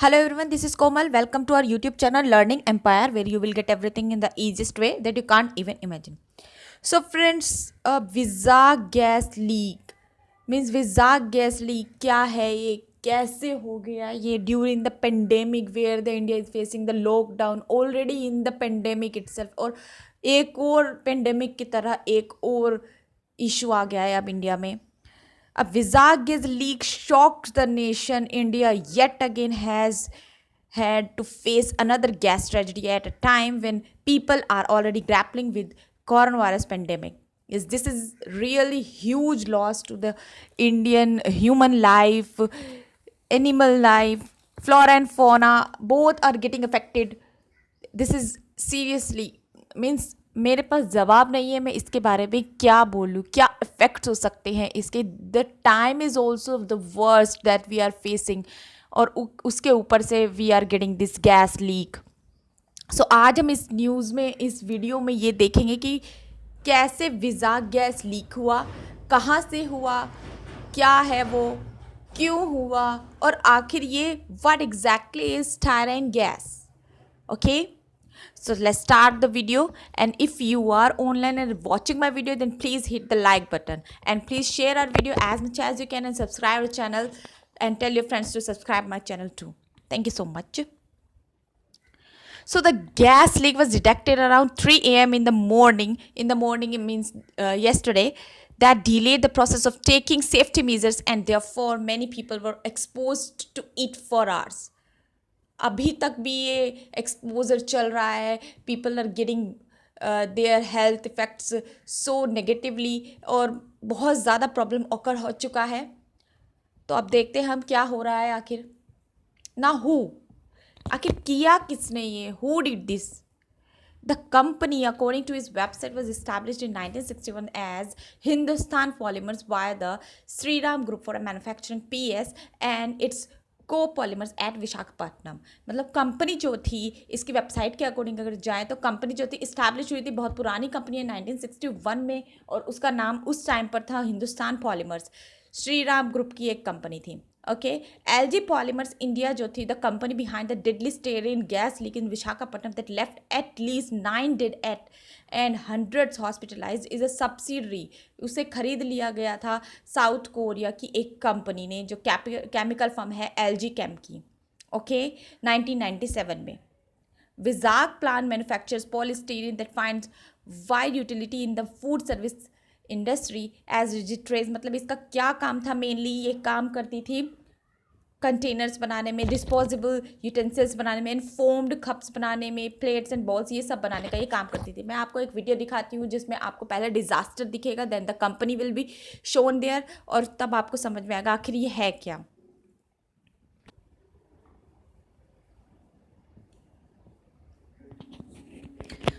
Hello everyone, this is Komal. Welcome to our YouTube channel Learning Empire, where you will get everything in the easiest way that you can't even imagine. So, friends, visa gas leak means visa gas leak क्या है ये कैसे हो गया ये during the pandemic where the India is facing the lockdown already in the pandemic itself और एक और पेंडेमिक की तरह एक और इशू आ गया है अब इंडिया में. A Visagis leak shocked the nation. India yet again has had to face another gas tragedy at a time when people are already grappling with coronavirus pandemic. Yes, this is really huge loss to the Indian human life, animal life, flora and fauna. Both are getting affected. This is seriously means मेरे पास जवाब नहीं है मैं इसके बारे में क्या बोलूँ क्या इफ़ेक्ट्स हो सकते हैं इसके. The time is also the worst that we are facing और उसके ऊपर से we are getting this gas leak. So आज हम इस न्यूज़ में इस वीडियो में ये देखेंगे कि कैसे वीज़ा गैस लीक हुआ, कहाँ से हुआ, क्या है वो, क्यों हुआ और आखिर ये what exactly is styrene gas. Okay, so let's start the video, and if you are online and watching my video, then please hit the like button and please share our video as much as you can and subscribe our channel and tell your friends to subscribe my channel too. Thank you so much. So the gas leak was detected around 3 a.m. in the morning. In the morning, it means yesterday. That delayed the process of taking safety measures, and therefore many people were exposed to it for hours. अभी तक भी ये exposure चल रहा है. People are getting their health effects so negatively और बहुत ज़्यादा प्रॉब्लम ऑकर हो चुका है. तो अब देखते हैं हम क्या हो रहा है आखिर ना. आखिर किया किसने ये, who did this. The company, according to its website, was established in 1961 as Hindustan Polymers by the Sriram Group for manufacturing PS and its co-polymers at Visakhapatnam. मतलब कंपनी जो थी इसकी वेबसाइट के अकॉर्डिंग अगर जाएँ तो कंपनी जो थी इस्टेब्लिश हुई थी, बहुत पुरानी कंपनी है 1961 में और उसका नाम उस टाइम पर था हिंदुस्तान पॉलीमर्स. श्रीराम ग्रुप की एक कंपनी थी. ओके, LG Polymers India जो थी the company behind the deadly styrene gas leak in Visakhapatnam that left at least 9 dead at and hundreds hospitalise is a subsidiary. उसे खरीद लिया गया था साउथ कोरिया की एक कंपनी ने जो केमिकल फर्म है LG Chem की. ओके, 1997 में. Vizag plant manufactures polystyrene that finds wide utility in the food service industry as rigid trays. मतलब इसका क्या काम था, मेनली ये काम करती थी कंटेनर्स बनाने में, डिस्पोजेबल यूटेंसिल्स बनाने में, फोम्ड कप्स बनाने में, प्लेट्स एंड बॉल्स ये सब बनाने का ये काम करती थी. मैं आपको एक वीडियो दिखाती हूँ जिसमें आपको पहले डिजास्टर दिखेगा, then the company will be shown there और तब आपको समझ में आएगा आखिर ये है क्या.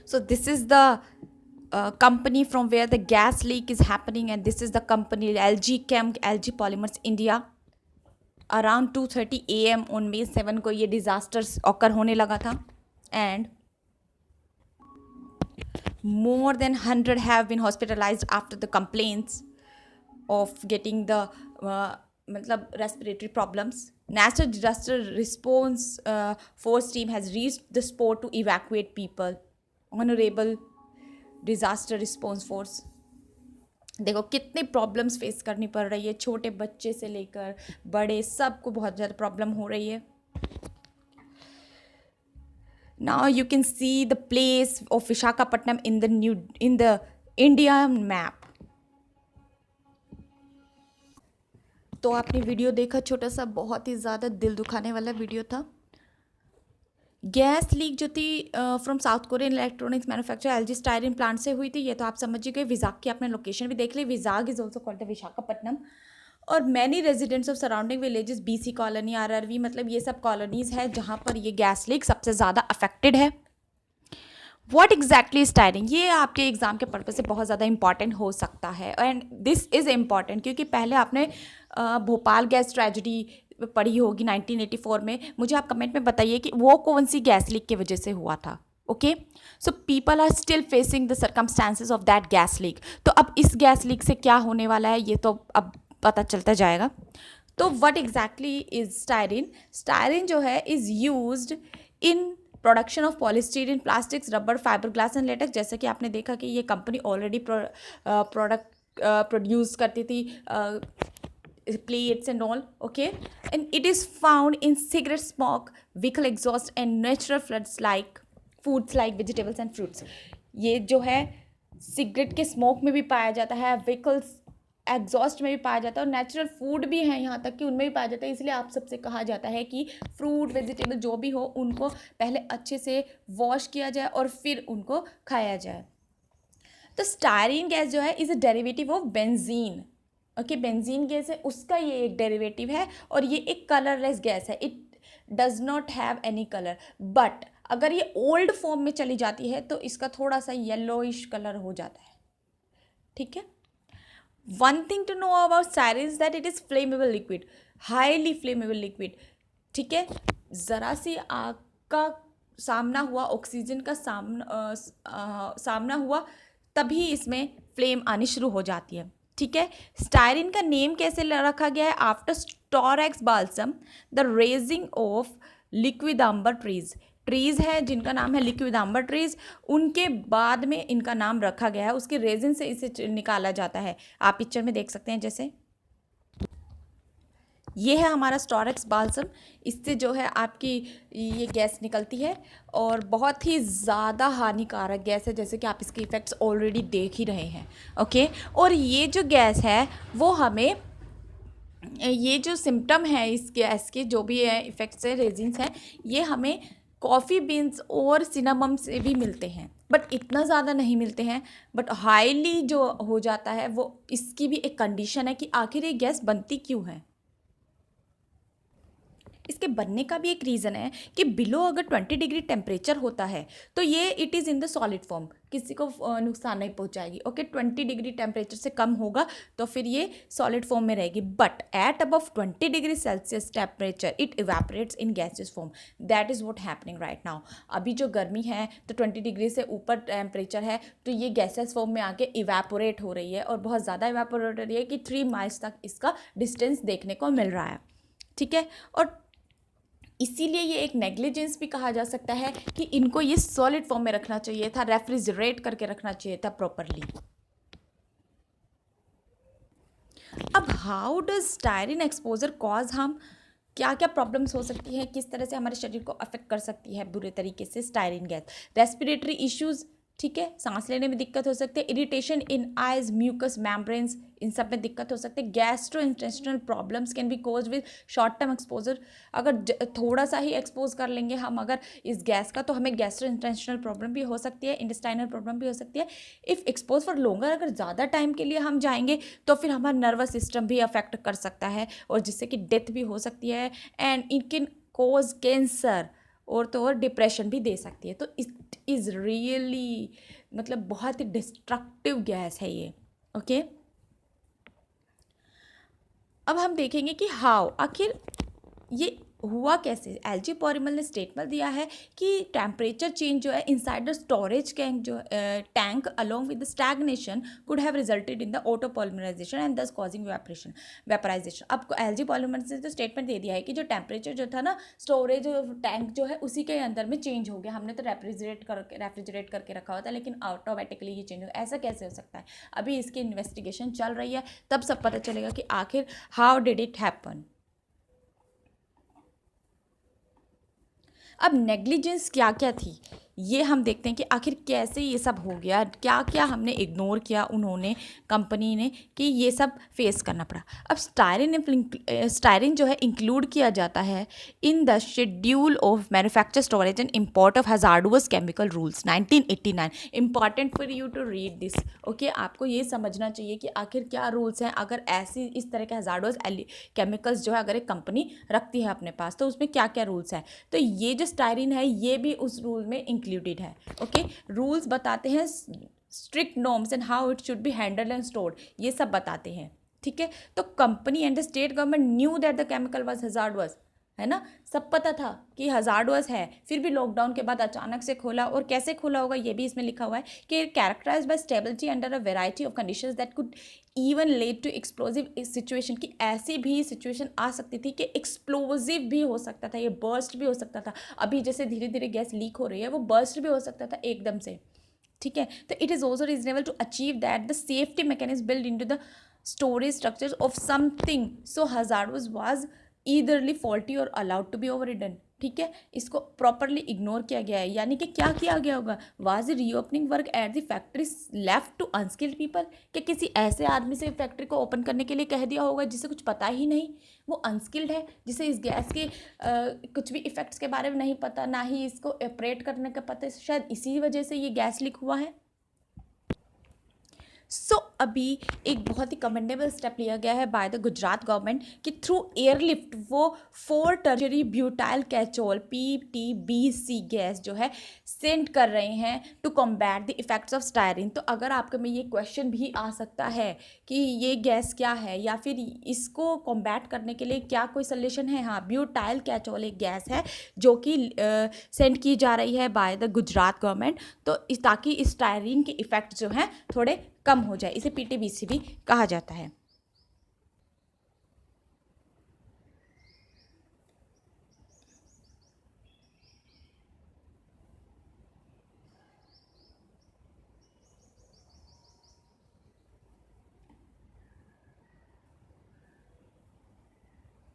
So this is the company from where the gas leak is happening, and this is the company LG Chem, LG Polymers India. Around 2:30 a.m. on May 7 को ये डिजास्टर्स ऑकर होने लगा था and more than 100 have been hospitalized after the complaints of getting the मतलब respiratory problems. National Disaster Response Force team has reached the spot to evacuate people. Honorable disaster response force. देखो कितनी problems face करनी पड़ रही है, छोटे बच्चे से लेकर बड़े सबको बहुत ज़्यादा प्रॉब्लम हो रही है. Now you can see the place of Visakhapatnam in the India map. तो आपने वीडियो देखा, छोटा सा बहुत ही ज़्यादा दिल दुखाने वाला वीडियो था. गैस लीक जो थी from south Korean electronics manufacture LG styrene plant से हुई थी. ये तो आप समझ ही गए. विजाग की आपने लोकेशन भी देख ली. Vizag is also called the Visakhapatnam. और many residents of surrounding villages, BC colony, RRV, मतलब ये सब कॉलोनीज़ है जहाँ पर ये गैस लीक सबसे ज़्यादा अफेक्टेड है. व्हाट एग्जैक्टली स्टायरीन, ये आपके एग्जाम के पर्पज से बहुत ज़्यादा इंपॉर्टेंट हो सकता है. एंड दिस इज़ इम्पॉर्टेंट क्योंकि पहले आपने भोपाल गैस ट्रेजिडी पढ़ी होगी 1984 में. मुझे आप कमेंट में बताइए कि वो कौन सी गैस लीक की वजह से हुआ था. Okay, so people are still facing the circumstances of that gas leak. तो अब इस गैस लीक से क्या होने वाला है ये तो अब पता चलता जाएगा. तो what exactly is styrene? Styrene जो है is used in production of polystyrene, plastics, rubber, fibre glass and latex. जैसे कि आपने देखा कि ये कंपनी ऑलरेडी प्रोडक्ट प्रोड्यूस करती थी plates and all, okay, and it is found in cigarette smoke, vehicle exhaust and natural floods like foods like vegetables and fruits। ये जो है सिगरेट के स्मोक में भी पाया जाता है, व्हीकल्स एग्जॉस्ट में भी पाया जाता है, और नेचुरल फूड भी है, यहाँ तक कि उनमें भी पाया जाता है। इसलिए आप सबसे कहा जाता है कि फ्रूट वेजिटेबल जो भी हो उनको पहले अच्छे से वॉश किया जाए और फिर उनको खाया जाए। तो स्टायरीन गैस जो है is a derivative of benzene. Okay, benzene gas है उसका ये एक डेरिवेटिव है, और ये एक कलरलेस गैस है। It does not have any colour, but अगर ये ओल्ड फॉर्म में चली जाती है तो इसका थोड़ा सा येलोइश कलर हो जाता है। ठीक है। One thing to know about styrene is that it is flammable liquid, highly flammable liquid. ठीक है, ज़रा सी आग का सामना हुआ, ऑक्सीजन का सामना हुआ, तभी इसमें फ्लेम आनी शुरू हो जाती है। ठीक है। स्टायरीन का नेम कैसे रखा गया है? After styrax balsam the resin of liquidambar trees. Trees है जिनका नाम है लिक्विडाम्बर ट्रीज, उनके बाद में इनका नाम रखा गया है, उसके रेजिन से इसे निकाला जाता है। आप पिक्चर में देख सकते हैं, जैसे ये है हमारा स्टोरेक्स बाल्सम। इससे जो है आपकी ये गैस निकलती है और बहुत ही ज़्यादा हानिकारक गैस है, जैसे कि आप इसके इफ़ेक्ट्स ऑलरेडी देख ही रहे हैं। ओके, और ये जो गैस है वो हमें, ये जो सिम्टम है इस गैस के जो भी है इफ़ेक्ट्स है, रेजिन्स हैं, ये हमें कॉफ़ी बीन्स और सिनामम से भी मिलते हैं, बट इतना ज़्यादा नहीं मिलते हैं। बट हाईली जो हो जाता है वो, इसकी भी एक कंडीशन है कि आखिर ये गैस बनती क्यों है। इसके बनने का भी एक रीज़न है कि बिलो अगर 20 डिग्री टेम्परेचर होता है तो ये it is in the solid form, किसी को नुकसान नहीं पहुंचाएगी। ओके, 20 डिग्री टेम्परेचर से कम होगा तो फिर ये सॉलिड फॉर्म में रहेगी, but at above 20 degree Celsius temperature it evaporates in gases form. That is what happening right now. अभी जो गर्मी है तो 20 डिग्री से ऊपर टेम्परेचर है तो ये गैसेस फॉर्म में आके इवेपोरेट हो रही है, और बहुत ज़्यादा इवेपोरेट हो रही है कि 3 माइल्स तक इसका डिस्टेंस देखने को मिल रहा है। ठीक है, और इसीलिए ये एक नेग्लिजेंस भी कहा जा सकता है कि इनको ये सॉलिड फॉर्म में रखना चाहिए था, रेफ्रिजरेट करके रखना चाहिए था प्रॉपरली। अब how does styrene exposure cause harm? क्या क्या प्रॉब्लम्स हो सकती हैं, किस तरह से हमारे शरीर को अफेक्ट कर सकती है बुरे तरीके से स्टायरीन गैस? रेस्पिरेटरी इश्यूज़, ठीक है, सांस लेने में दिक्कत हो सकती है, irritation in eyes, mucous membranes, इन सब में दिक्कत हो सकती है। Gastrointestinal problems can be cause with short term exposure. अगर थोड़ा सा ही एक्सपोज कर लेंगे हम अगर इस गैस का, तो हमें गैस्ट्रो इंटेस्टिनल प्रॉब्लम भी हो सकती है, इंटेस्टाइनल प्रॉब्लम भी हो सकती है। इफ़ एक्सपोज फॉर लॉन्गर, अगर ज़्यादा टाइम के लिए हम जाएंगे तो फिर हमारा नर्वस सिस्टम भी अफेक्ट कर सकता है, और जिससे कि डेथ भी हो सकती है, and it can cause cancer और तो और डिप्रेशन भी दे सकती है। तो इट इज़ रियली, मतलब बहुत ही डिस्ट्रक्टिव गैस है ये। ओके, अब हम देखेंगे कि हाउ, आखिर ये हुआ कैसे। एलजी पॉलीमर ने स्टेटमेंट दिया है कि टेम्परेचर चेंज जो है inside the storage tank along with the stagnation could have resulted in the auto polymerisation and thus causing vaporisation. अब एलजी पॉलीमर ने तो स्टेटमेंट दे दिया है कि जो टेम्परेचर जो था ना स्टोरेज टैंक जो है उसी के अंदर में चेंज हो गया, हमने तो रेफ्रिजरेट करके रखा हुआ था लेकिन ऑटोमेटिकली ये चेंज हो गया। ऐसा कैसे हो सकता है? अभी इसकी इन्वेस्टिगेशन चल रही है, तब सब पता चलेगा कि आखिर हाउ डिड इट हैपन। अब नेग्लिजेंस क्या क्या थी ये हम देखते हैं कि आखिर कैसे ये सब हो गया, क्या क्या हमने इग्नोर किया उन्होंने, कंपनी ने, कि ये सब फेस करना पड़ा। अब स्टायरिन जो है इंक्लूड किया जाता है in the schedule of manufacture storage and import of hazardous chemical rules 1989। Important for you to read this. Okay, आपको ये समझना चाहिए कि आखिर क्या रूल्स हैं अगर ऐसी इस तरह के हजार्डुअस केमिकल्स जो है अगर एक कंपनी रखती है अपने पास, तो उसमें क्या क्या रूल्स हैं। तो ये जो स्टायरिन है ये भी उस रूल में इंक्लूडेड है। ओके, रूल्स बताते हैं, strict norms and how it should be handled and stored, ये सब बताते हैं। ठीक है, तो company and the state government knew that the chemical was है ना। सब पता था कि हजार्डस है, फिर भी लॉकडाउन के बाद अचानक से खोला। और कैसे खोला होगा ये भी इसमें लिखा हुआ है कि characterise by stability under a variety of conditions that could even led to explosive situation, की ऐसी भी सिचुएशन आ सकती थी कि एक्सप्लोजिव भी हो सकता था, ये बर्स्ट भी हो सकता था। अभी जैसे धीरे धीरे गैस लीक हो रही है, वो बर्स्ट भी हो सकता था एकदम से, ठीक है। तो it is also reasonable to achieve that the safety mechanism build into the storage structures of something so hazardous was eitherly faulty or allowed to be overridden, ठीक है। इसको प्रॉपरली इग्नोर किया गया है, यानी कि क्या किया गया होगा, was reopening work at the factory left to unskilled people, कि किसी ऐसे आदमी से फैक्ट्री को ओपन करने के लिए कह दिया होगा जिसे कुछ पता ही नहीं, वो अनस्किल्ड है, जिसे इस गैस के कुछ भी इफेक्ट्स के बारे में नहीं पता, ना ही इसको ऑपरेट करने का पता है, शायद इसी वजह से ये गैस लीक हुआ है। अभी एक बहुत ही कमेंडेबल स्टेप लिया गया है बाय द गुजरात गवर्नमेंट कि थ्रू एयरलिफ्ट वो 4 tertiary butyl catechol PTBC gas जो है सेंड कर रहे हैं to combat the effects of styrene. तो अगर आपके में ये क्वेश्चन भी आ सकता है कि ये गैस क्या है या फिर इसको कॉम्बैट करने के लिए क्या कोई सोल्यूशन है, हाँ, ब्यूटाइल कैचोल एक गैस है जो कि सेंड की जा रही है बाय द गुजरात गवर्नमेंट, तो ताकि इस स्टायरिन के इफेक्ट जो हैं थोड़े कम हो जाए। इसे PTBC भी कहा जाता है।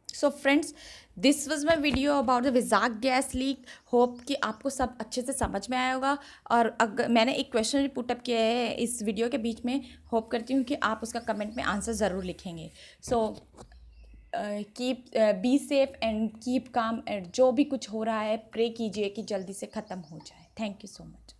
So friends, this was my video about the Vizag gas leak. Hope कि आपको सब अच्छे से समझ में आया होगा। और अगर मैंने एक क्वेश्चन भी पुटअप किया है इस वीडियो के बीच में, होप करती हूँ कि आप उसका कमेंट में आंसर ज़रूर लिखेंगे। So keep be safe and keep calm, and जो भी कुछ हो रहा है प्रे कीजिए कि जल्दी से ख़त्म हो जाए। Thank you so much.